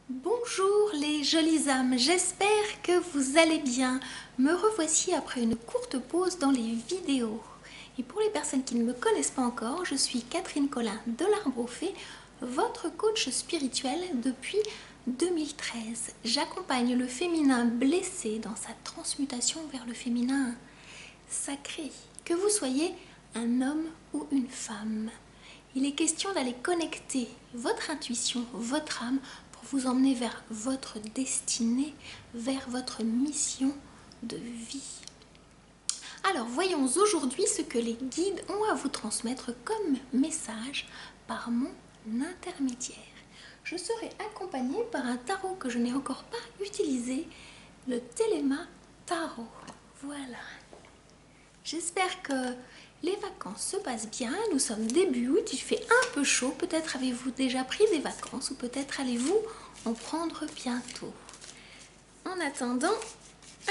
Bonjour les jolies âmes, j'espère que vous allez bien. Me revoici après une courte pause dans les vidéos. Et pour les personnes qui ne me connaissent pas encore, je suis Catherine Collin de l'Arbre aux Fées, votre coach spirituel depuis 2013. J'accompagne le féminin blessé dans sa transmutation vers le féminin sacré, que vous soyez un homme ou une femme. Il est question d'aller connecter votre intuition, votre âme, pour vous emmener vers votre destinée, vers votre mission de vie. Alors voyons aujourd'hui ce que les guides ont à vous transmettre comme message par mon intermédiaire. Je serai accompagnée par un tarot que je n'ai encore pas utilisé, le Télema Tarot. Voilà. J'espère que les vacances se passent bien. Nous sommes début août, il fait un peu chaud. Peut-être avez-vous déjà pris des vacances ou peut-être allez-vous en prendre bientôt. En attendant,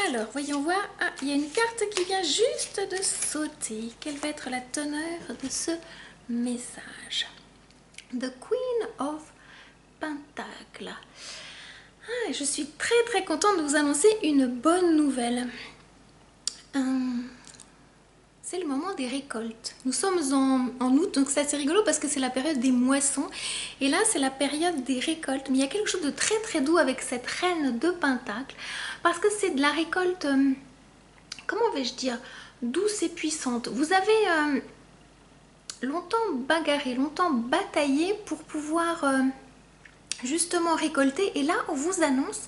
alors voyons voir. Ah, il y a une carte qui vient juste de sauter. Quelle va être la teneur de ce message? The Queen of Pentacles. Ah, je suis très contente de vous annoncer une bonne nouvelle. C'est le moment des récoltes. Nous sommes en août, donc c'est assez rigolo parce que c'est la période des moissons. Et là, c'est la période des récoltes. Mais il y a quelque chose de très doux avec cette reine de Pentacle. Parce que c'est de la récolte, comment vais-je dire, douce et puissante. Vous avez longtemps bagarré, longtemps bataillé pour pouvoir justement récolter. Et là, on vous annonce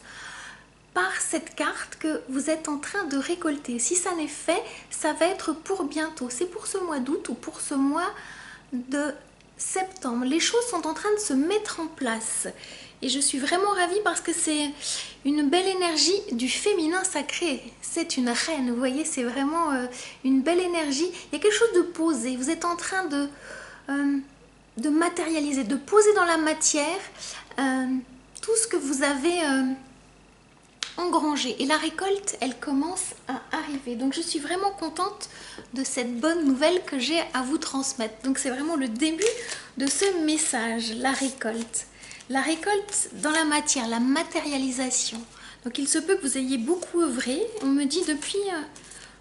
par cette carte que vous êtes en train de récolter. Si ça n'est fait, ça va être pour bientôt. C'est pour ce mois d'août ou pour ce mois de septembre. Les choses sont en train de se mettre en place. Et je suis vraiment ravie parce que c'est une belle énergie du féminin sacré. C'est une reine, vous voyez, c'est vraiment une belle énergie. Il y a quelque chose de posé. Vous êtes en train de matérialiser, de poser dans la matière tout ce que vous avez engrangé. Et la récolte, elle commence à arriver. Donc je suis vraiment contente de cette bonne nouvelle que j'ai à vous transmettre. Donc c'est vraiment le début de ce message, la récolte. La récolte dans la matière, la matérialisation. Donc il se peut que vous ayez beaucoup œuvré. On me dit depuis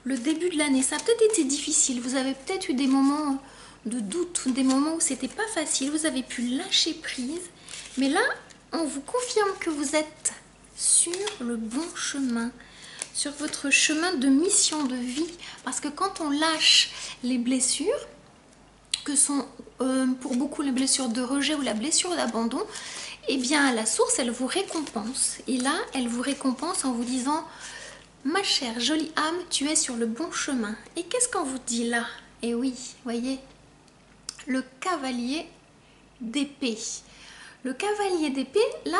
le début de l'année, ça a peut-être été difficile. Vous avez peut-être eu des moments de doute, des moments où c'était pas facile. Vous avez pu lâcher prise. Mais là, on vous confirme que vous êtes sur le bon chemin, sur votre chemin de mission de vie, parce que quand on lâche les blessures, que sont pour beaucoup les blessures de rejet ou la blessure d'abandon, eh bien à la source elle vous récompense, et là elle vous récompense en vous disant: ma chère jolie âme, tu es sur le bon chemin. Et qu'est-ce qu'on vous dit là? Eh oui, voyez, le cavalier d'épée. Le cavalier d'épée, là,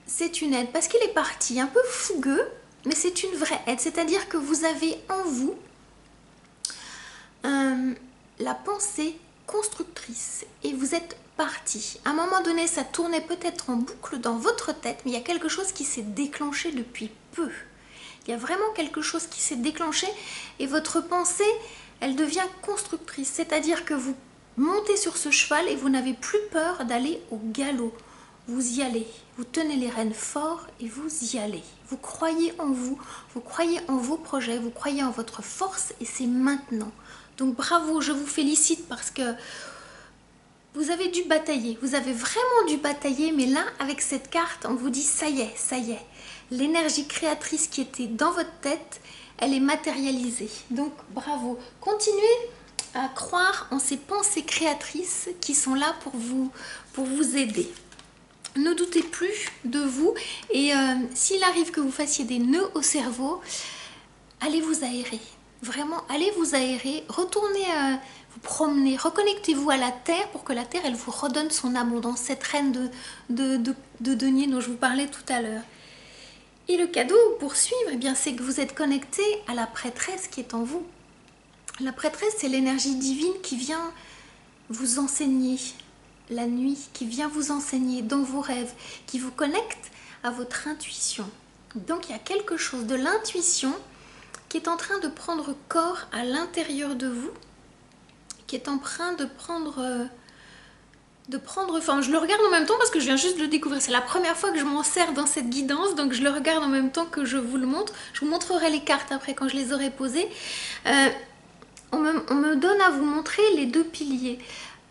c'est une aide parce qu'il est parti un peu fougueux, mais c'est une vraie aide. C'est-à-dire que vous avez en vous la pensée constructrice et vous êtes parti. À un moment donné, ça tournait peut-être en boucle dans votre tête, mais il y a quelque chose qui s'est déclenché depuis peu. Il y a vraiment quelque chose qui s'est déclenché et votre pensée, elle devient constructrice. C'est-à-dire que vous montez sur ce cheval et vous n'avez plus peur d'aller au galop. Vous y allez, vous tenez les rênes fort et vous y allez. Vous croyez en vous croyez en vos projets, vous croyez en votre force et c'est maintenant. Donc bravo, je vous félicite parce que vous avez dû batailler, vous avez vraiment dû batailler, mais là, avec cette carte, on vous dit ça y est. L'énergie créatrice qui était dans votre tête, elle est matérialisée. Donc bravo, continuez à croire en ces pensées créatrices qui sont là pour vous aider. Ne doutez plus de vous et s'il arrive que vous fassiez des nœuds au cerveau, allez vous aérer. Vraiment, allez vous aérer, retournez vous promener, reconnectez-vous à la terre pour que la terre, elle vous redonne son abondance, cette reine de denier dont je vous parlais tout à l'heure. Et le cadeau pour suivre, eh bien, c'est que vous êtes connecté à la prêtresse qui est en vous. La prêtresse, c'est l'énergie divine qui vient vous enseigner la nuit, qui vient vous enseigner dans vos rêves, qui vous connecte à votre intuition. Donc il y a quelque chose de l'intuition qui est en train de prendre corps à l'intérieur de vous, qui est en train de prendre de prendre forme. Je le regarde en même temps parce que je viens juste de le découvrir. C'est la première fois que je m'en sers dans cette guidance, donc je le regarde en même temps que je vous le montre. Je vous montrerai les cartes après quand je les aurai posées. On me donne à vous montrer les deux piliers.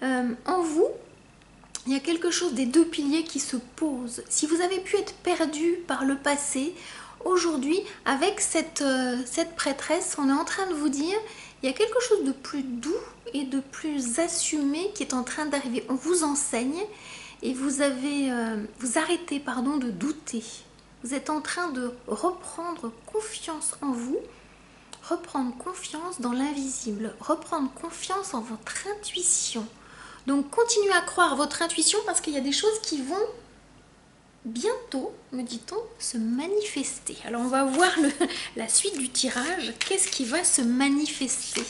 En vous, il y a quelque chose des deux piliers qui se posent. Si vous avez pu être perdu par le passé, aujourd'hui, avec cette prêtresse, on est en train de vous dire, il y a quelque chose de plus doux et de plus assumé qui est en train d'arriver. On vous enseigne et vous arrêtez de douter. Vous êtes en train de reprendre confiance en vous, reprendre confiance dans l'invisible, reprendre confiance en votre intuition. Donc continuez à croire votre intuition parce qu'il y a des choses qui vont bientôt, me dit-on, se manifester. Alors on va voir la suite du tirage. Qu'est-ce qui va se manifester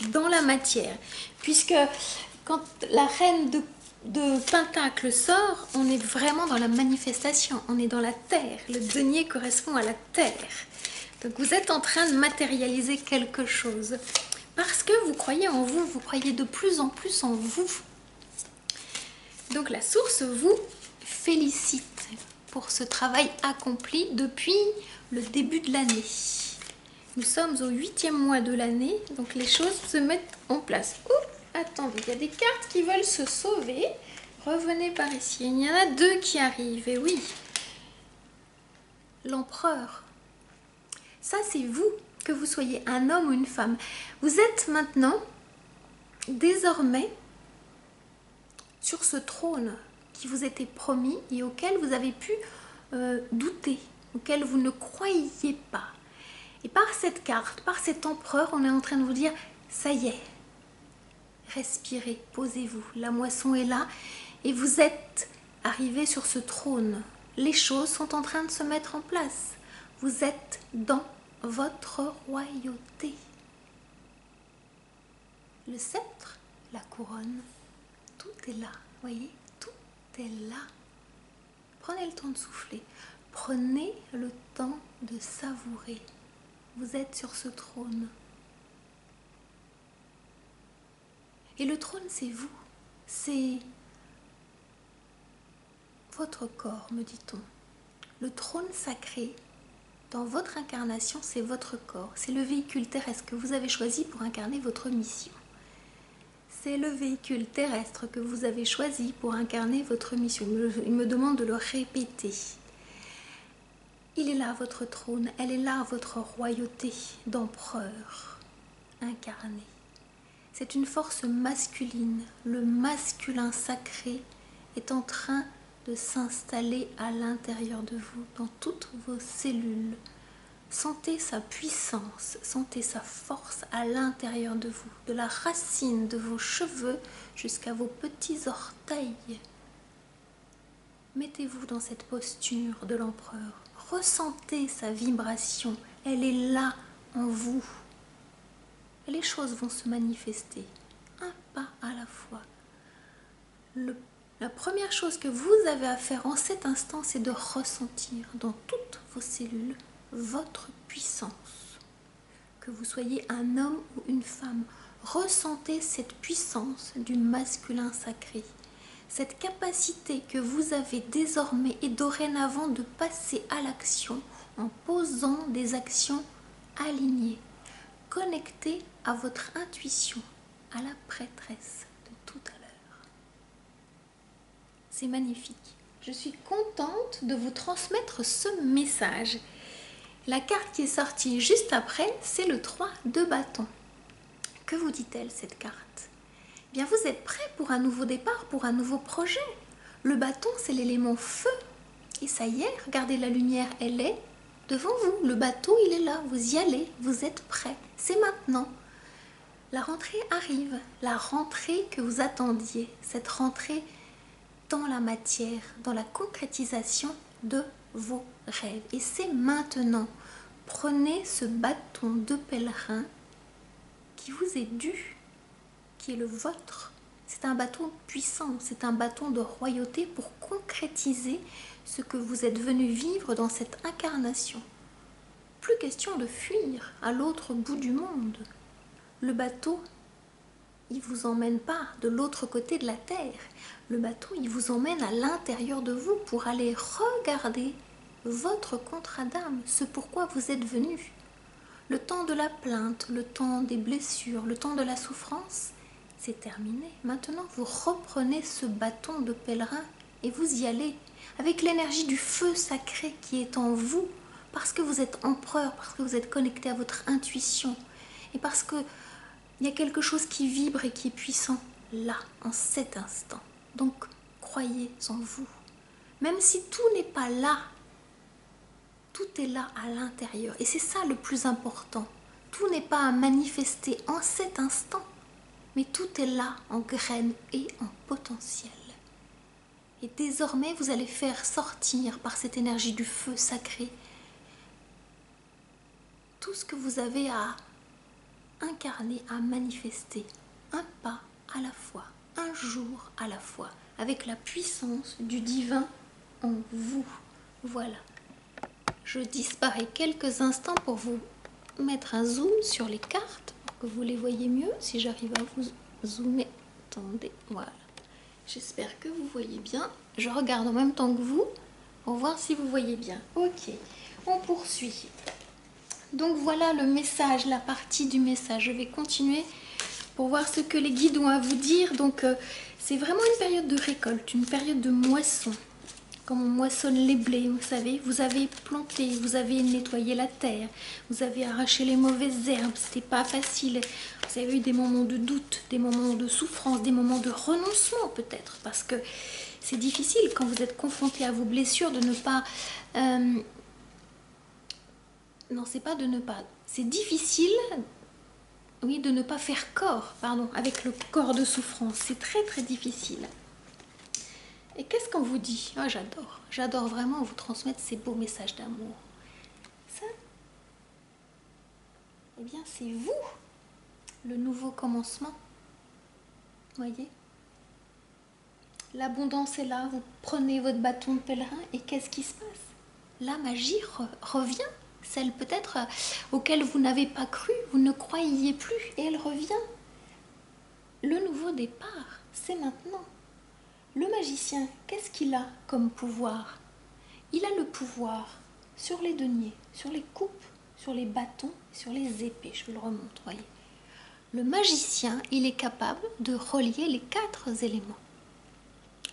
dans la matière? Puisque quand la reine de Pentacle sort, on est vraiment dans la manifestation. On est dans la terre. Le denier correspond à la terre. Donc vous êtes en train de matérialiser quelque chose. Parce que vous croyez en vous, vous croyez de plus en plus en vous. Donc la source vous félicite pour ce travail accompli depuis le début de l'année. Nous sommes au 8e mois de l'année, donc les choses se mettent en place. Ouh, attendez, il y a des cartes qui veulent se sauver. Revenez par ici. Il y en a deux qui arrivent, et oui. L'empereur. Ça, c'est vous, que vous soyez un homme ou une femme. Vous êtes maintenant, désormais, sur ce trône qui vous était promis et auquel vous avez pu douter, auquel vous ne croyiez pas. Et par cette carte, par cet empereur, on est en train de vous dire, ça y est, respirez, posez-vous, la moisson est là et vous êtes arrivé sur ce trône. Les choses sont en train de se mettre en place. Vous êtes dans votre royauté. Le sceptre, la couronne, tout est là, voyez, tout est là. Prenez le temps de souffler, prenez le temps de savourer. Vous êtes sur ce trône. Et le trône, c'est vous, c'est votre corps, me dit-on. Le trône sacré, dans votre incarnation, c'est votre corps. C'est le véhicule terrestre que vous avez choisi pour incarner votre mission. C'est le véhicule terrestre que vous avez choisi pour incarner votre mission. Il me demande de le répéter. Il est là votre trône, elle est là votre royauté d'empereur incarné. C'est une force masculine. Le masculin sacré est en train de s'installer à l'intérieur de vous, dans toutes vos cellules. Sentez sa puissance, sentez sa force à l'intérieur de vous, de la racine de vos cheveux jusqu'à vos petits orteils. Mettez-vous dans cette posture de l'empereur. Ressentez sa vibration, elle est là en vous. Et les choses vont se manifester, un pas à la fois. La première chose que vous avez à faire en cet instant, c'est de ressentir dans toutes vos cellules votre puissance. Que vous soyez un homme ou une femme, ressentez cette puissance du masculin sacré. Cette capacité que vous avez désormais et dorénavant de passer à l'action en posant des actions alignées, connectées à votre intuition, à la prêtresse de tout à l'heure. C'est magnifique. Je suis contente de vous transmettre ce message. La carte qui est sortie juste après, c'est le 3 de bâton. Que vous dit-elle cette carte ? Eh bien, vous êtes prêt pour un nouveau départ, pour un nouveau projet. Le bâton, c'est l'élément feu. Et ça y est, regardez la lumière, elle est devant vous. Le bateau, il est là, vous y allez, vous êtes prêt. C'est maintenant. La rentrée arrive, la rentrée que vous attendiez, cette rentrée dans la matière, dans la concrétisation de vos rêves. Et c'est maintenant. Prenez ce bâton de pèlerin qui vous est dû, qui est le vôtre. C'est un bâton puissant, c'est un bâton de royauté pour concrétiser ce que vous êtes venu vivre dans cette incarnation. Plus question de fuir à l'autre bout du monde. Le bateau, il vous emmène pas de l'autre côté de la terre. Le bateau, il vous emmène à l'intérieur de vous pour aller regarder votre contrat d'âme, ce pourquoi vous êtes venu. Le temps de la plainte, le temps des blessures, le temps de la souffrance, c'est terminé. Maintenant, vous reprenez ce bâton de pèlerin et vous y allez avec l'énergie du feu sacré qui est en vous, parce que vous êtes empereur, parce que vous êtes connecté à votre intuition et parce que il y a quelque chose qui vibre et qui est puissant là, en cet instant. Donc, croyez en vous. Même si tout n'est pas là, tout est là à l'intérieur. Et c'est ça le plus important. Tout n'est pas à manifester en cet instant, mais tout est là en graines et en potentiel. Et désormais, vous allez faire sortir par cette énergie du feu sacré tout ce que vous avez à incarner, à manifester, un pas à la fois, un jour à la fois, avec la puissance du divin en vous. Voilà. Je disparais quelques instants pour vous mettre un zoom sur les cartes, pour que vous les voyez mieux, si j'arrive à vous zoomer. Attendez, voilà. J'espère que vous voyez bien. Je regarde en même temps que vous, pour voir si vous voyez bien. Ok, on poursuit. Donc voilà le message, la partie du message. Je vais continuer pour voir ce que les guides ont à vous dire. Donc c'est vraiment une période de récolte, une période de moisson. Comme on moissonne les blés, vous savez, vous avez planté, vous avez nettoyé la terre, vous avez arraché les mauvaises herbes, c'était pas facile. Vous avez eu des moments de doute, des moments de souffrance, des moments de renoncement peut-être, parce que c'est difficile quand vous êtes confronté à vos blessures de ne pas... Non, c'est pas de ne pas... C'est difficile, oui, de ne pas faire corps, pardon, avec le corps de souffrance. C'est très très difficile. Et qu'est-ce qu'on vous dit? Ah, j'adore vraiment vous transmettre ces beaux messages d'amour. Ça, eh bien, c'est vous, le nouveau commencement. Voyez? L'abondance est là, vous prenez votre bâton de pèlerin et qu'est-ce qui se passe? La magie revient, celle peut-être auquel vous n'avez pas cru, vous ne croyiez plus, et elle revient. Le nouveau départ, c'est maintenant. Le magicien, qu'est-ce qu'il a comme pouvoir? Il a le pouvoir sur les deniers, sur les coupes, sur les bâtons, sur les épées. Je vous le remonte, voyez. Le magicien, il est capable de relier les 4 éléments.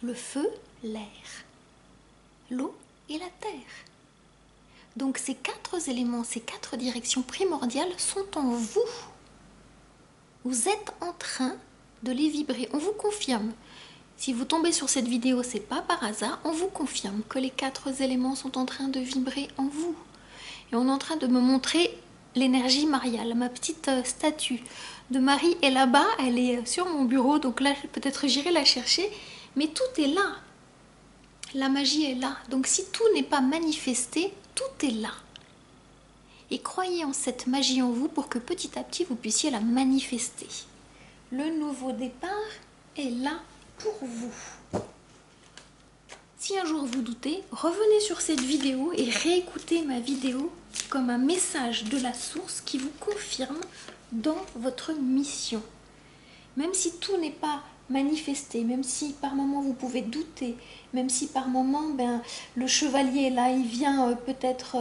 Le feu, l'air, l'eau et la terre. Donc ces 4 éléments, ces 4 directions primordiales sont en vous. Vous êtes en train de les vibrer. On vous confirme. Si vous tombez sur cette vidéo, c'est pas par hasard, on vous confirme que les 4 éléments sont en train de vibrer en vous. Et on est en train de me montrer l'énergie mariale. Ma petite statue de Marie est là-bas, elle est sur mon bureau, donc là peut-être j'irai la chercher, mais tout est là. La magie est là, donc si tout n'est pas manifesté, tout est là. Et croyez en cette magie en vous pour que petit à petit vous puissiez la manifester. Le nouveau départ est là pour vous. Si un jour vous doutez, revenez sur cette vidéo et réécoutez ma vidéo comme un message de la source qui vous confirme dans votre mission. Même si tout n'est pas manifesté, même si par moment vous pouvez douter, même si par moment le chevalier là il vient peut-être...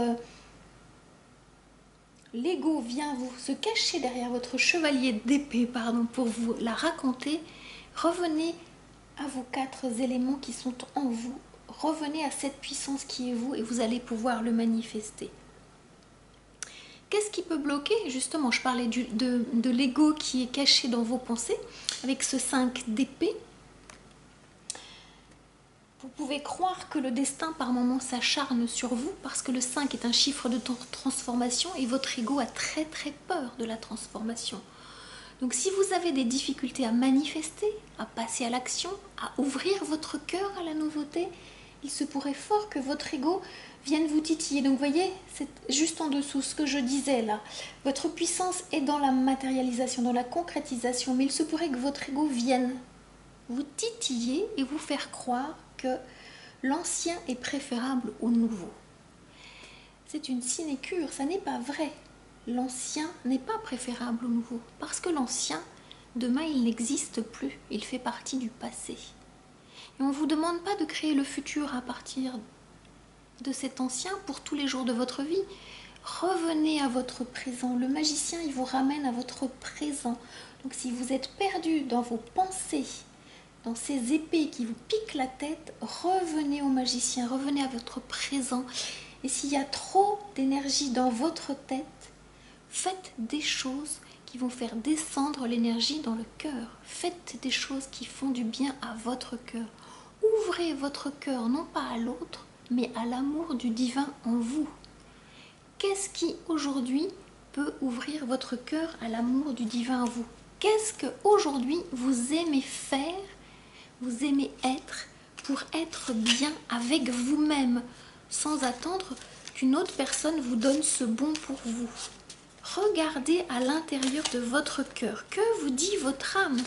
l'ego vient vous se cacher derrière votre chevalier d'épée, pardon, pour vous la raconter, revenez à vos 4 éléments qui sont en vous. Revenez à cette puissance qui est vous et vous allez pouvoir le manifester. Qu'est-ce qui peut bloquer? Justement, je parlais de l'ego qui est caché dans vos pensées avec ce 5 d'épée. Vous pouvez croire que le destin par moments s'acharne sur vous parce que le 5 est un chiffre de transformation et votre ego a très très peur de la transformation. Donc si vous avez des difficultés à manifester, à passer à l'action, à ouvrir votre cœur à la nouveauté, il se pourrait fort que votre ego vienne vous titiller. Donc vous voyez, c'est juste en dessous ce que je disais là. Votre puissance est dans la matérialisation, dans la concrétisation, mais il se pourrait que votre ego vienne vous titiller et vous faire croire que l'ancien est préférable au nouveau. C'est une sinécure, ça n'est pas vrai. L'ancien n'est pas préférable au nouveau, parce que l'ancien Demain, il n'existe plus, il fait partie du passé. Et on ne vous demande pas de créer le futur à partir de cet ancien pour tous les jours de votre vie. Revenez à votre présent. Le magicien, il vous ramène à votre présent. Donc si vous êtes perdu dans vos pensées, dans ces épées qui vous piquent la tête, revenez au magicien, revenez à votre présent. Et s'il y a trop d'énergie dans votre tête, faites des choses qui vont faire descendre l'énergie dans le cœur. Faites des choses qui font du bien à votre cœur. Ouvrez votre cœur, non pas à l'autre, mais à l'amour du divin en vous. Qu'est-ce qui aujourd'hui peut ouvrir votre cœur à l'amour du divin en vous? Qu'est-ce que aujourd'hui vous aimez faire, vous aimez être, pour être bien avec vous-même, sans attendre qu'une autre personne vous donne ce bon pour vous? Regardez à l'intérieur de votre cœur. Que vous dit votre âme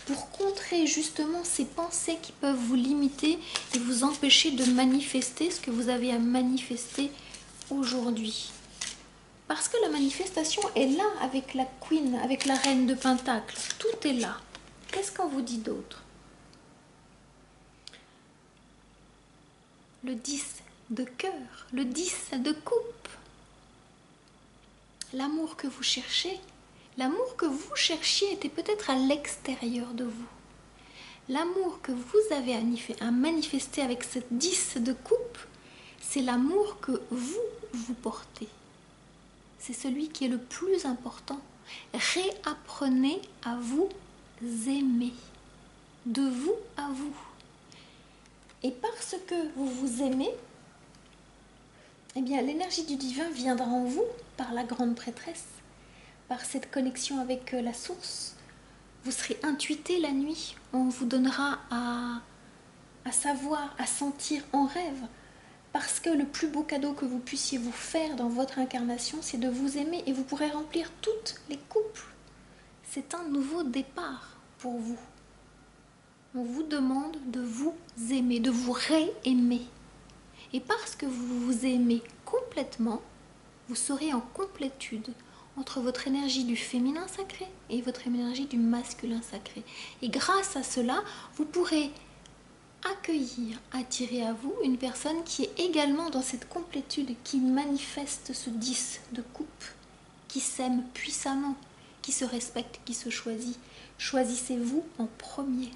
pour contrer justement ces pensées qui peuvent vous limiter et vous empêcher de manifester ce que vous avez à manifester aujourd'hui? Parce que la manifestation est là avec la Queen, avec la Reine de Pentacle. Tout est là. Qu'est-ce qu'on vous dit d'autre? Le 10 de cœur, le 10 de coupe. L'amour que vous cherchiez était peut-être à l'extérieur de vous. L'amour que vous avez à manifester avec cette 10 de coupe, c'est l'amour que vous portez. C'est celui qui est le plus important. Réapprenez à vous aimer. De vous à vous. Et parce que vous vous aimez, eh bien l'énergie du divin viendra en vous par la grande prêtresse, par cette connexion avec la source. Vous serez intuité la nuit. On vous donnera à savoir, à sentir en rêve. Parce que le plus beau cadeau que vous puissiez vous faire dans votre incarnation, c'est de vous aimer et vous pourrez remplir toutes les couples. C'est un nouveau départ pour vous. On vous demande de vous aimer, de vous réaimer. Et parce que vous vous aimez complètement, vous serez en complétude entre votre énergie du féminin sacré et votre énergie du masculin sacré. Et grâce à cela, vous pourrez accueillir, attirer à vous une personne qui est également dans cette complétude, qui manifeste ce 10 de coupe, qui s'aime puissamment, qui se respecte, qui se choisit. Choisissez-vous en premier.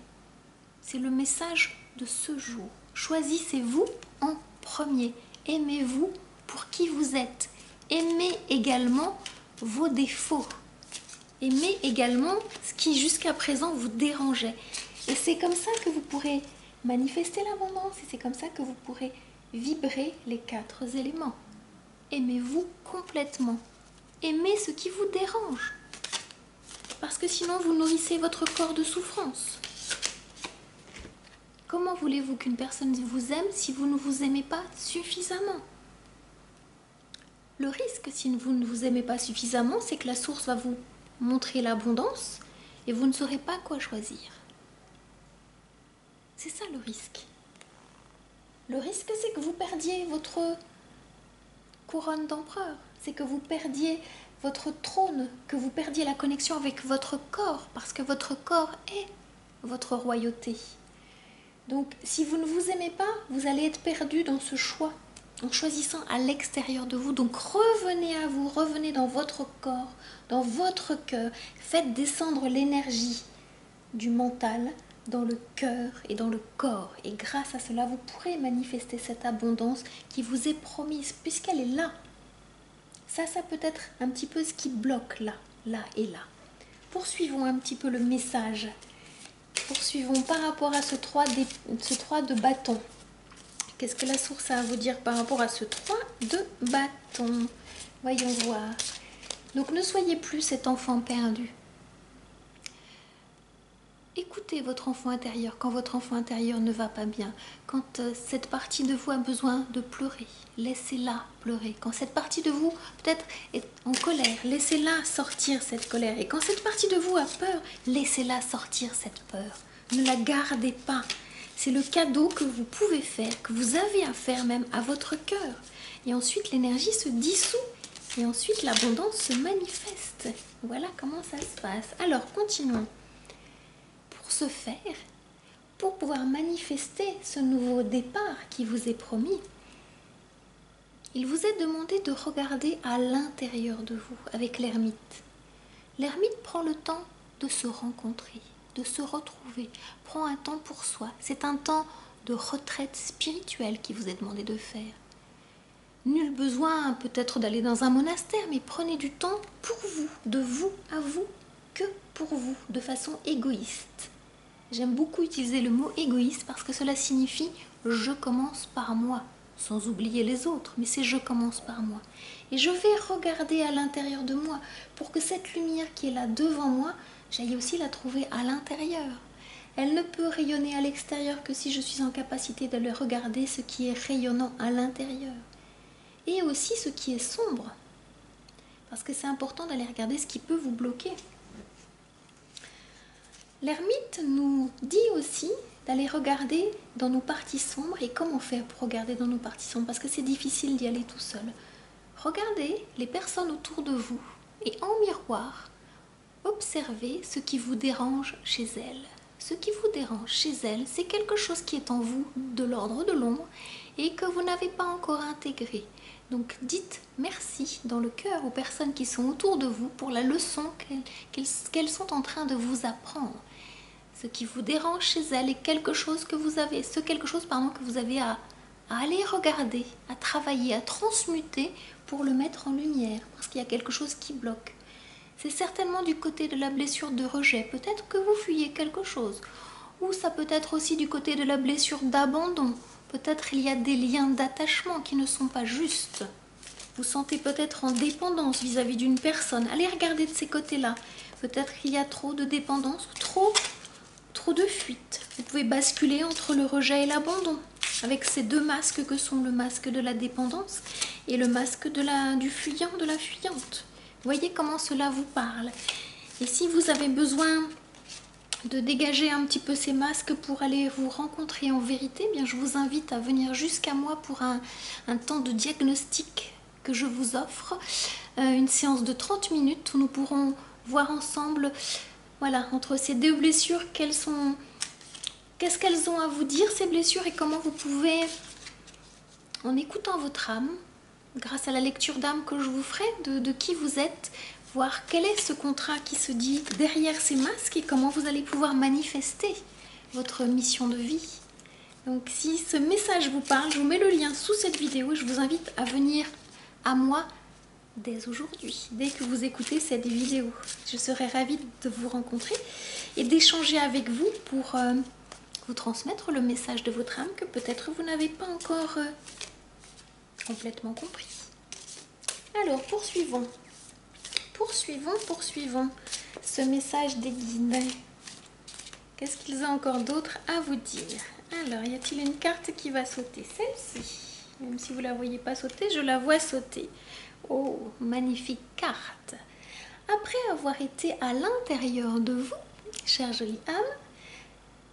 C'est le message de ce jour. Choisissez-vous en premier. Aimez-vous pour qui vous êtes. Aimez également vos défauts. Aimez également ce qui jusqu'à présent vous dérangeait. Et c'est comme ça que vous pourrez manifester l'abondance et c'est comme ça que vous pourrez vibrer les 4 éléments. Aimez-vous complètement. Aimez ce qui vous dérange. Parce que sinon vous nourrissez votre corps de souffrance. Comment voulez-vous qu'une personne vous aime si vous ne vous aimez pas suffisamment? Le risque, si vous ne vous aimez pas suffisamment, c'est que la source va vous montrer l'abondance et vous ne saurez pas quoi choisir. C'est ça le risque. Le risque, c'est que vous perdiez votre couronne d'empereur. C'est que vous perdiez votre trône, que vous perdiez la connexion avec votre corps, parce que votre corps est votre royauté. Donc, si vous ne vous aimez pas, vous allez être perdu dans ce choix, en choisissant à l'extérieur de vous. Donc, revenez à vous, revenez dans votre corps, dans votre cœur. Faites descendre l'énergie du mental dans le cœur et dans le corps. Et grâce à cela, vous pourrez manifester cette abondance qui vous est promise, puisqu'elle est là. Ça peut être un petit peu ce qui bloque là et là. Poursuivons un petit peu le message. Poursuivons par rapport à ce 3 de bâton. Qu'est-ce que la source a à vous dire par rapport à ce 3 de bâton? Voyons voir. Donc ne soyez plus cet enfant perdu. Écoutez votre enfant intérieur quand votre enfant intérieur ne va pas bien. Quand cette partie de vous a besoin de pleurer, laissez-la pleurer. Quand cette partie de vous peut-être est en colère, laissez-la sortir cette colère. Et quand cette partie de vous a peur, laissez-la sortir cette peur. Ne la gardez pas. C'est le cadeau que vous pouvez faire, que vous avez à faire même à votre cœur. Et ensuite l'énergie se dissout. Et ensuite l'abondance se manifeste. Voilà comment ça se passe. Alors continuons. pour ce faire, pour pouvoir manifester ce nouveau départ qui vous est promis, il vous est demandé de regarder à l'intérieur de vous avec l'ermite. L'ermite prend le temps de se rencontrer, de se retrouver, prend un temps pour soi. C'est un temps de retraite spirituelle qui vous est demandé de faire. Nul besoin peut-être d'aller dans un monastère, mais prenez du temps pour vous, de vous à vous, que pour vous, de façon égoïste. J'aime beaucoup utiliser le mot égoïste parce que cela signifie « je commence par moi », sans oublier les autres, mais c'est « je commence par moi ». Et je vais regarder à l'intérieur de moi pour que cette lumière qui est là devant moi, j'aille aussi la trouver à l'intérieur. Elle ne peut rayonner à l'extérieur que si je suis en capacité de le regarder, ce qui est rayonnant à l'intérieur. Et aussi ce qui est sombre, parce que c'est important d'aller regarder ce qui peut vous bloquer. L'ermite nous dit aussi d'aller regarder dans nos parties sombres. Et comment faire pour regarder dans nos parties sombres? Parce que c'est difficile d'y aller tout seul. Regardez les personnes autour de vous et en miroir, observez ce qui vous dérange chez elles. Ce qui vous dérange chez elles, c'est quelque chose qui est en vous de l'ordre de l'ombre et que vous n'avez pas encore intégré. Donc dites merci dans le cœur aux personnes qui sont autour de vous pour la leçon qu'elles sont en train de vous apprendre. Ce qui vous dérange chez elles est quelque chose que vous avez, que vous avez à aller regarder, à travailler, à transmuter pour le mettre en lumière, parce qu'il y a quelque chose qui bloque. C'est certainement du côté de la blessure de rejet. Peut-être que vous fuyez quelque chose. Ou ça peut être aussi du côté de la blessure d'abandon. Peut-être il y a des liens d'attachement qui ne sont pas justes. Vous sentez peut-être en dépendance vis-à-vis d'une personne. Allez regarder de ces côtés-là. Peut-être qu'il y a trop de dépendance, trop de fuite. Vous pouvez basculer entre le rejet et l'abandon. Avec ces deux masques que sont le masque de la dépendance et le masque du fuyant, de la fuyante. Voyez comment cela vous parle. Et si vous avez besoin de dégager un petit peu ces masques pour aller vous rencontrer en vérité, eh bien je vous invite à venir jusqu'à moi pour un temps de diagnostic que je vous offre. Une séance de 30 minutes où nous pourrons voir ensemble, voilà, entre ces deux blessures, qu'est-ce qu'elles ont à vous dire, ces blessures, et comment vous pouvez, en écoutant votre âme, grâce à la lecture d'âme que je vous ferai, de qui vous êtes, voir quel est ce contrat qui se dit derrière ces masques et comment vous allez pouvoir manifester votre mission de vie. Donc si ce message vous parle, je vous mets le lien sous cette vidéo et je vous invite à venir à moi dès aujourd'hui, dès que vous écoutez cette vidéo. Je serai ravie de vous rencontrer et d'échanger avec vous pour vous transmettre le message de votre âme que peut-être vous n'avez pas encore complètement compris. Alors, poursuivons ce message des guides. Qu'est-ce qu'ils ont encore d'autre à vous dire? Alors, y a-t-il une carte qui va sauter? Celle-ci. Même si vous ne la voyez pas sauter, je la vois sauter. Oh, magnifique carte. Après avoir été à l'intérieur de vous, chère jolie âme,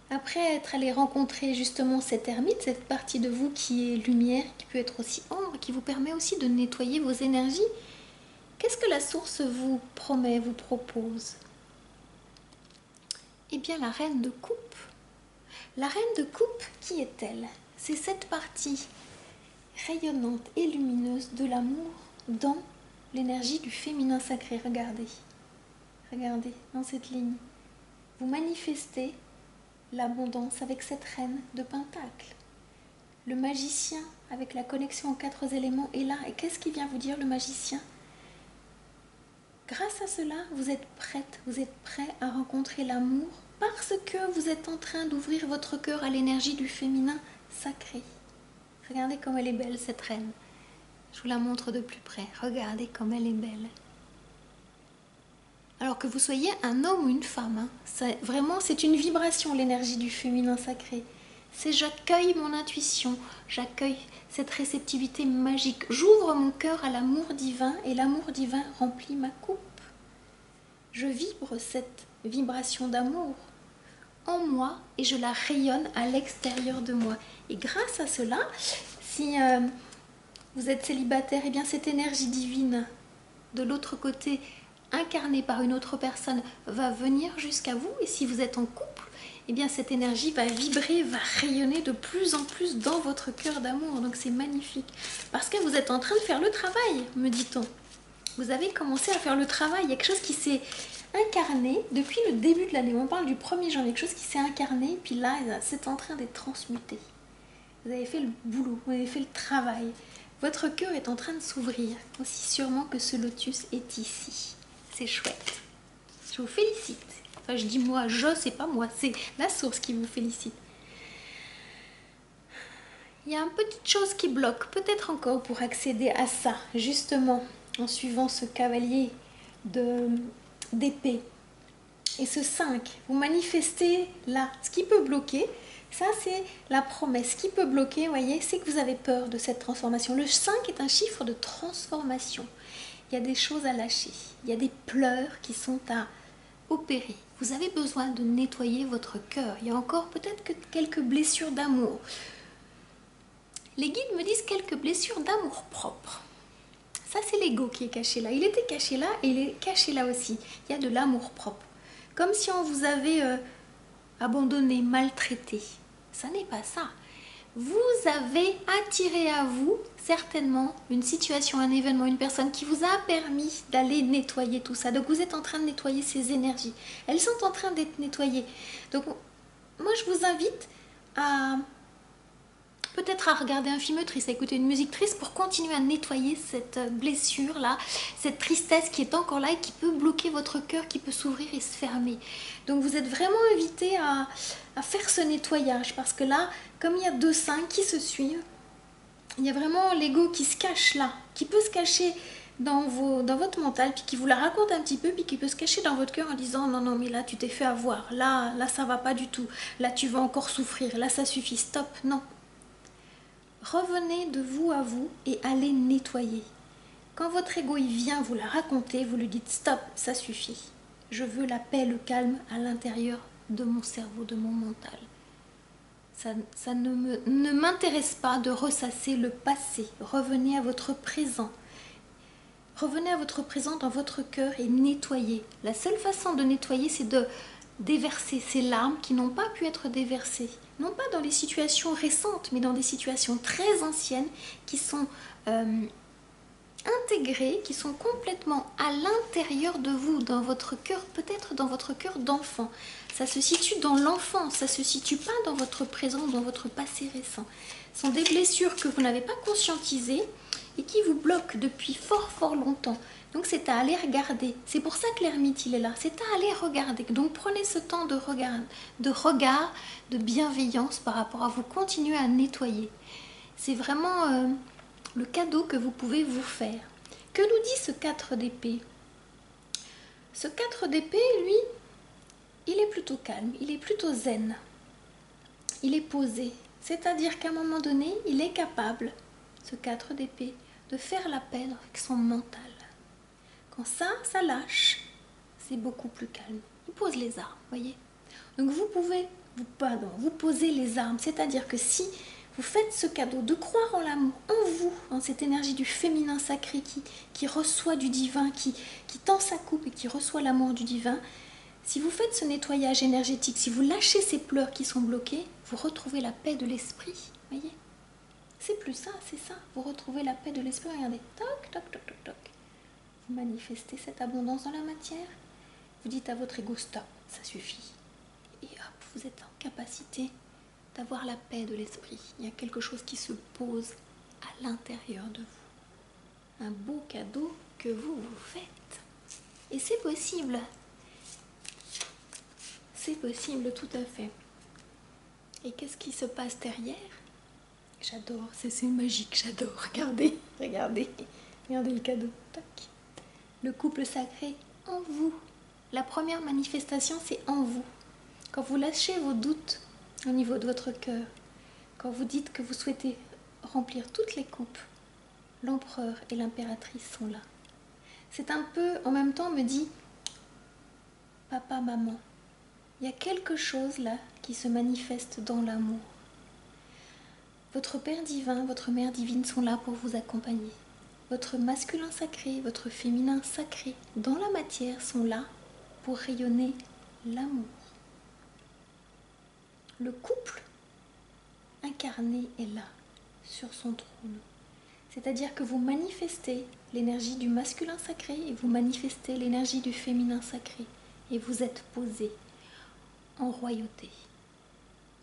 après être allé rencontrer justement cette ermite, cette partie de vous qui est lumière, qui peut être aussi ombre, qui vous permet aussi de nettoyer vos énergies, qu'est-ce que la source vous promet, vous propose? Eh bien, la reine de coupe. La reine de coupe, qui est-elle? C'est cette partie rayonnante et lumineuse de l'amour dans l'énergie du féminin sacré. Regardez, regardez dans cette ligne. Vous manifestez l'abondance avec cette reine de Pentacle. Le magicien, avec la connexion aux 4 éléments, est là. Et qu'est-ce qu'il vient vous dire, le magicien? Grâce à cela, vous êtes prête, vous êtes prêt à rencontrer l'amour parce que vous êtes en train d'ouvrir votre cœur à l'énergie du féminin sacré. Regardez comme elle est belle, cette reine. Je vous la montre de plus près. Regardez comme elle est belle. Alors que vous soyez un homme ou une femme, vraiment c'est une vibration, l'énergie du féminin sacré. C'est j'accueille mon intuition, j'accueille cette réceptivité magique. J'ouvre mon cœur à l'amour divin et l'amour divin remplit ma coupe. Je vibre cette vibration d'amour en moi et je la rayonne à l'extérieur de moi. Et grâce à cela, si vous êtes célibataire, eh bien cette énergie divine de l'autre côté, incarnée par une autre personne, va venir jusqu'à vous. Et si vous êtes en couple, eh bien cette énergie va vibrer, va rayonner de plus en plus dans votre cœur d'amour. Donc c'est magnifique. Parce que vous êtes en train de faire le travail, me dit-on. Vous avez commencé à faire le travail. Il y a quelque chose qui s'est incarné depuis le début de l'année. On parle du 1er janvier, quelque chose qui s'est incarné, puis là, c'est en train d'être transmuté. Vous avez fait le boulot, vous avez fait le travail. Votre cœur est en train de s'ouvrir, aussi sûrement que ce lotus est ici. C'est chouette. Je vous félicite. Enfin, je dis moi, c'est pas moi, c'est la source qui vous félicite. Il y a une petite chose qui bloque, peut-être encore pour accéder à ça, justement, en suivant ce cavalier d'épée. Et ce 5, vous manifestez là. Ce qui peut bloquer, ça c'est la promesse. Ce qui peut bloquer, vous voyez, c'est que vous avez peur de cette transformation. Le 5 est un chiffre de transformation. Il y a des choses à lâcher. Il y a des pleurs qui sont à opérer. Vous avez besoin de nettoyer votre cœur. Il y a encore peut-être que quelques blessures d'amour. Les guides me disent quelques blessures d'amour propre. Ça c'est l'ego qui est caché là. Il était caché là et il est caché là aussi. Il y a de l'amour propre. Comme si on vous avait abandonné, maltraité. Ça n'est pas ça. Vous avez attiré à vous certainement une situation, un événement, une personne qui vous a permis d'aller nettoyer tout ça. Donc vous êtes en train de nettoyer ces énergies. Elles sont en train d'être nettoyées. Donc moi je vous invite à peut-être à regarder un film triste, à écouter une musique triste pour continuer à nettoyer cette blessure là, cette tristesse qui est encore là et qui peut bloquer votre cœur, qui peut s'ouvrir et se fermer. Donc vous êtes vraiment invité à faire ce nettoyage parce que là, comme il y a 2-5 qui se suivent, il y a vraiment l'ego qui se cache là, qui peut se cacher dans votre mental, puis qui vous la raconte un petit peu, puis qui peut se cacher dans votre cœur en disant non, non, mais là tu t'es fait avoir, là ça va pas du tout, là tu vas encore souffrir, là ça suffit, stop, non. Revenez de vous à vous et allez nettoyer. Quand votre ego il vient vous la raconter, vous lui dites stop, ça suffit. Je veux la paix, le calme à l'intérieur de mon cerveau, de mon mental. Ça ne m'intéresse pas de ressasser le passé. Revenez à votre présent. Revenez à votre présent dans votre cœur et nettoyez. La seule façon de nettoyer, c'est de déverser ces larmes qui n'ont pas pu être déversées. Non pas dans les situations récentes, mais dans des situations très anciennes qui sont intégrées, qui sont complètement à l'intérieur de vous, dans votre cœur, peut-être dans votre cœur d'enfant. Ça se situe dans l'enfance, ça ne se situe pas dans votre présent, dans votre passé récent. Ce sont des blessures que vous n'avez pas conscientisées et qui vous bloquent depuis fort longtemps. Donc c'est à aller regarder. C'est pour ça que l'ermite il est là. C'est à aller regarder. Donc prenez ce temps de regard, de bienveillance par rapport à vous. Continuez à nettoyer. C'est vraiment le cadeau que vous pouvez vous faire. Que nous dit ce 4 d'épée? Ce 4 d'épée, lui, il est plutôt calme. Il est plutôt zen. Il est posé. C'est-à-dire qu'à un moment donné, il est capable, ce 4 d'épée, de faire la paix avec son mental. Quand ça lâche, c'est beaucoup plus calme. Il pose les armes, voyez. Donc vous pouvez, vous posez les armes. C'est-à-dire que si vous faites ce cadeau de croire en l'amour, en vous, en cette énergie du féminin sacré qui reçoit du divin, qui tend sa coupe et qui reçoit l'amour du divin, si vous faites ce nettoyage énergétique, si vous lâchez ces pleurs qui sont bloqués, vous retrouvez la paix de l'esprit, voyez. C'est plus ça, c'est ça. Vous retrouvez la paix de l'esprit, regardez, toc, toc, toc, toc, toc. Vous manifestez cette abondance dans la matière, vous dites à votre ego stop, ça suffit. Et hop, vous êtes en capacité d'avoir la paix de l'esprit. Il y a quelque chose qui se pose à l'intérieur de vous. Un beau cadeau que vous vous faites. Et c'est possible. C'est possible tout à fait. Et qu'est-ce qui se passe derrière? J'adore, c'est magique, j'adore. Regardez, regardez le cadeau. Tac. Le couple sacré en vous. La première manifestation, c'est en vous. Quand vous lâchez vos doutes au niveau de votre cœur, quand vous dites que vous souhaitez remplir toutes les coupes, l'empereur et l'impératrice sont là. C'est un peu, en même temps, me dit, papa, maman, il y a quelque chose là qui se manifeste dans l'amour. Votre Père divin, votre Mère divine sont là pour vous accompagner. Votre masculin sacré, votre féminin sacré, dans la matière, sont là pour rayonner l'amour. le couple incarné est là, sur son trône. C'est-à-dire que vous manifestez l'énergie du masculin sacré et vous manifestez l'énergie du féminin sacré. Et vous êtes posé en royauté.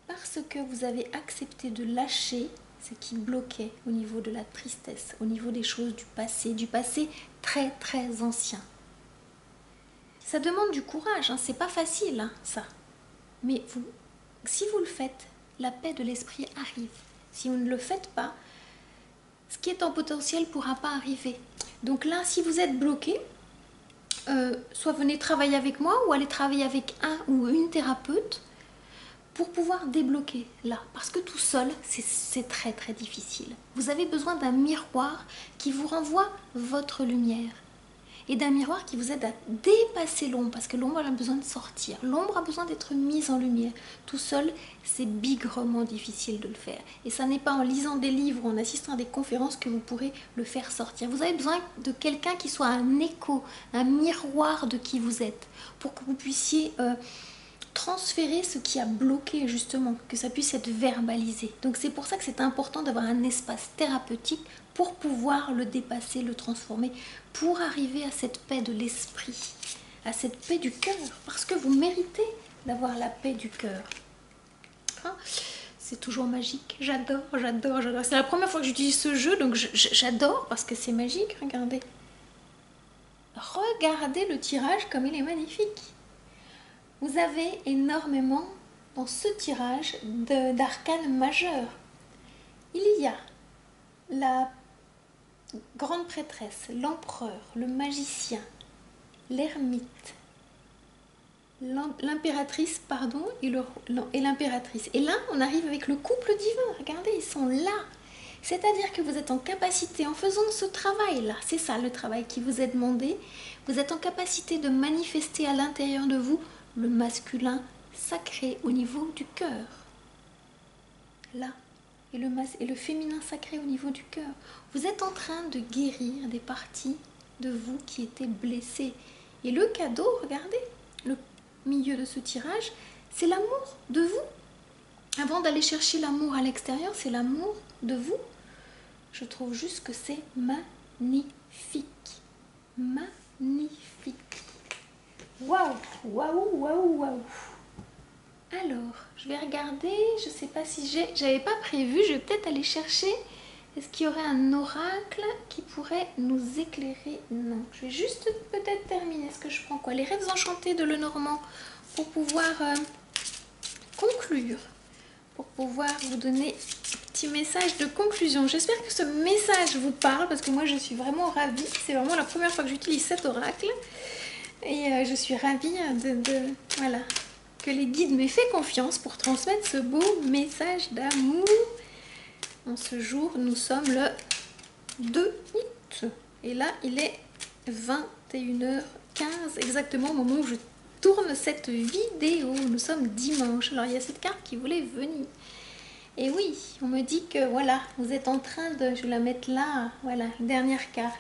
Parce que vous avez accepté de lâcher ce qui bloquait au niveau de la tristesse, au niveau des choses du passé très très ancien. Ça demande du courage, hein, c'est pas facile hein, ça. Mais si vous le faites, la paix de l'esprit arrive. Si vous ne le faites pas, ce qui est en potentiel ne pourra pas arriver. Donc là, si vous êtes bloqué, soit venez travailler avec moi ou allez travailler avec un ou une thérapeute pour pouvoir débloquer là. Parce que tout seul, c'est très très difficile. Vous avez besoin d'un miroir qui vous renvoie votre lumière. Et d'un miroir qui vous aide à dépasser l'ombre, parce que l'ombre a besoin de sortir. L'ombre a besoin d'être mise en lumière. Tout seul, c'est bigrement difficile de le faire. Et ça n'est pas en lisant des livres ou en assistant à des conférences que vous pourrez le faire sortir. Vous avez besoin de quelqu'un qui soit un écho, un miroir de qui vous êtes, pour que vous puissiez transférer ce qui a bloqué justement, que ça puisse être verbalisé. Donc c'est pour ça que c'est important d'avoir un espace thérapeutique pour pouvoir le dépasser, le transformer, pour arriver à cette paix de l'esprit, à cette paix du cœur, parce que vous méritez d'avoir la paix du cœur. Hein? C'est toujours magique, j'adore. C'est la première fois que j'utilise ce jeu, donc j'adore parce que c'est magique, regardez. Regardez le tirage comme il est magnifique. Vous avez énormément dans ce tirage d'arcanes majeurs. Il y a la grande prêtresse, l'empereur, le magicien, l'ermite, l'impératrice, pardon, et l'impératrice. Et là, on arrive avec le couple divin. Regardez, ils sont là. C'est-à-dire que vous êtes en capacité, en faisant ce travail-là, c'est ça le travail qui vous est demandé, vous êtes en capacité de manifester à l'intérieur de vous le masculin sacré au niveau du cœur. Là. Et le féminin sacré au niveau du cœur. Vous êtes en train de guérir des parties de vous qui étaient blessées. Et le cadeau, regardez, le milieu de ce tirage, c'est l'amour de vous. Avant d'aller chercher l'amour à l'extérieur, c'est l'amour de vous. Je trouve juste que c'est magnifique. Magnifique. Waouh, waouh, waouh, waouh. Alors, je vais regarder, je ne sais pas si j'avais pas prévu, je vais peut-être aller chercher. Est-ce qu'il y aurait un oracle qui pourrait nous éclairer? Non, je vais juste peut-être terminer. Est-ce que je prends quoi? Les rêves enchantés de Lenormand pour pouvoir conclure, pour pouvoir vous donner un petit message de conclusion. J'espère que ce message vous parle parce que moi je suis vraiment ravie. C'est vraiment la première fois que j'utilise cet oracle et je suis ravie voilà, que les guides m'aient fait confiance pour transmettre ce beau message d'amour. En ce jour, nous sommes le 2 août. Et là, il est 21h15, exactement au moment où je tourne cette vidéo. Nous sommes dimanche. Alors, il y a cette carte qui voulait venir. Et oui, on me dit que, voilà, vous êtes en train de... Je vais la mettre là, voilà, dernière carte.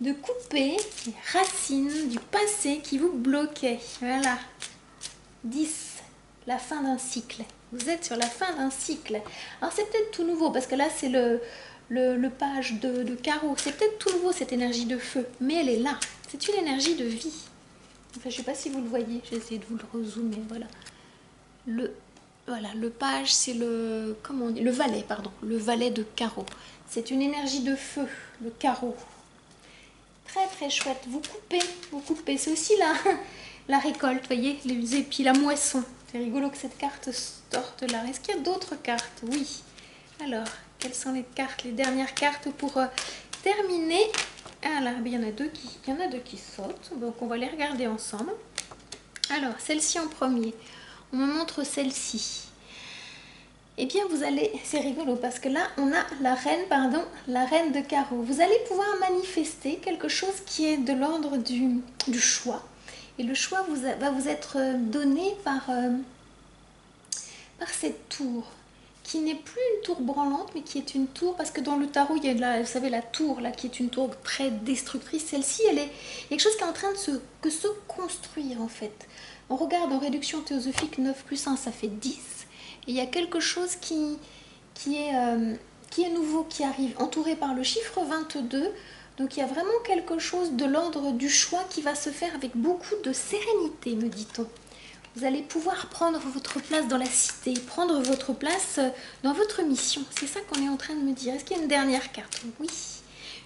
De couper les racines du passé qui vous bloquait. Voilà. 10, la fin d'un cycle. Vous êtes sur la fin d'un cycle. Alors c'est peut-être tout nouveau parce que là c'est le page de carreau. C'est peut-être tout nouveau cette énergie de feu, mais elle est là. C'est une énergie de vie. Enfin, je ne sais pas si vous le voyez. J'ai essayé de vous le rezoomer. Voilà, le page c'est le, comment on dit, le valet, pardon, le valet de carreau. C'est une énergie de feu, le carreau. Très très chouette. Vous coupez. C'est aussi la récolte, voyez, les épis, la moisson. C'est rigolo que cette carte sorte là. Est-ce qu'il y a d'autres cartes? Oui. Alors, quelles sont les cartes, les dernières cartes pour terminer? Ah là, il y en a deux qui sautent. Donc, on va les regarder ensemble. Alors, celle-ci en premier. On me montre celle-ci. Eh bien, vous allez... C'est rigolo parce que là, on a la reine de carreau. Vous allez pouvoir manifester quelque chose qui est de l'ordre du choix. Et le choix va vous être donné par cette tour, qui n'est plus une tour branlante, mais qui est une tour, parce que dans le tarot, il y a vous savez, la tour, là, qui est une tour très destructrice. Celle-ci, il y a quelque chose qui est en train de se construire, en fait. On regarde en réduction théosophique, 9 plus 1, ça fait 10. Et il y a quelque chose qui est nouveau, qui arrive, entouré par le chiffre 22. Donc il y a vraiment quelque chose de l'ordre du choix qui va se faire avec beaucoup de sérénité, me dit-on. Vous allez pouvoir prendre votre place dans la cité, prendre votre place dans votre mission. C'est ça qu'on est en train de me dire. Est-ce qu'il y a une dernière carte? Oui,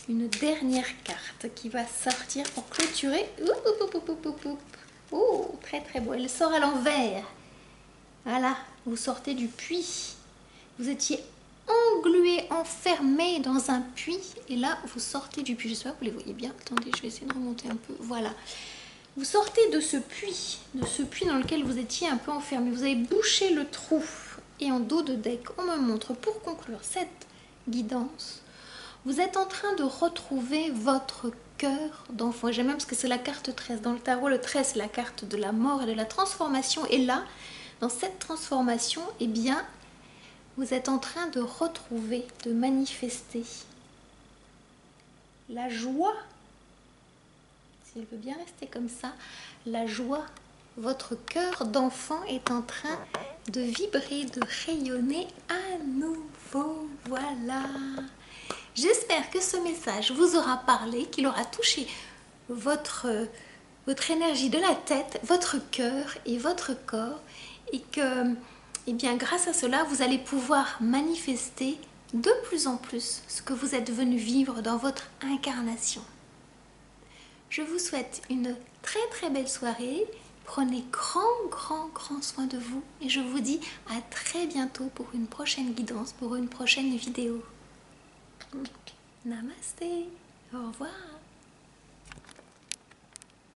une dernière carte qui va sortir pour clôturer. Oh, très très beau. Elle sort à l'envers. Voilà, vous sortez du puits. Vous étiez englué, enfermé dans un puits. Et là, vous sortez du puits. J'espère que vous les voyez bien. Attendez, je vais essayer de remonter un peu. Voilà. Vous sortez de ce puits dans lequel vous étiez un peu enfermé. Vous avez bouché le trou. Et en dos de deck, on me montre, pour conclure cette guidance, vous êtes en train de retrouver votre cœur d'enfant. J'aime même parce que c'est la carte 13. Dans le tarot, le 13, c'est la carte de la mort et de la transformation. Et là, dans cette transformation, eh bien, vous êtes en train de retrouver, de manifester la joie. Si elle veut bien rester comme ça, la joie. Votre cœur d'enfant est en train de vibrer, de rayonner à nouveau. Voilà. J'espère que ce message vous aura parlé, qu'il aura touché votre énergie de la tête, votre cœur et votre corps, et que, eh bien, grâce à cela, vous allez pouvoir manifester de plus en plus ce que vous êtes venu vivre dans votre incarnation. Je vous souhaite une très très belle soirée. Prenez grand soin de vous et je vous dis à très bientôt pour une prochaine guidance, pour une prochaine vidéo. Namasté, au revoir.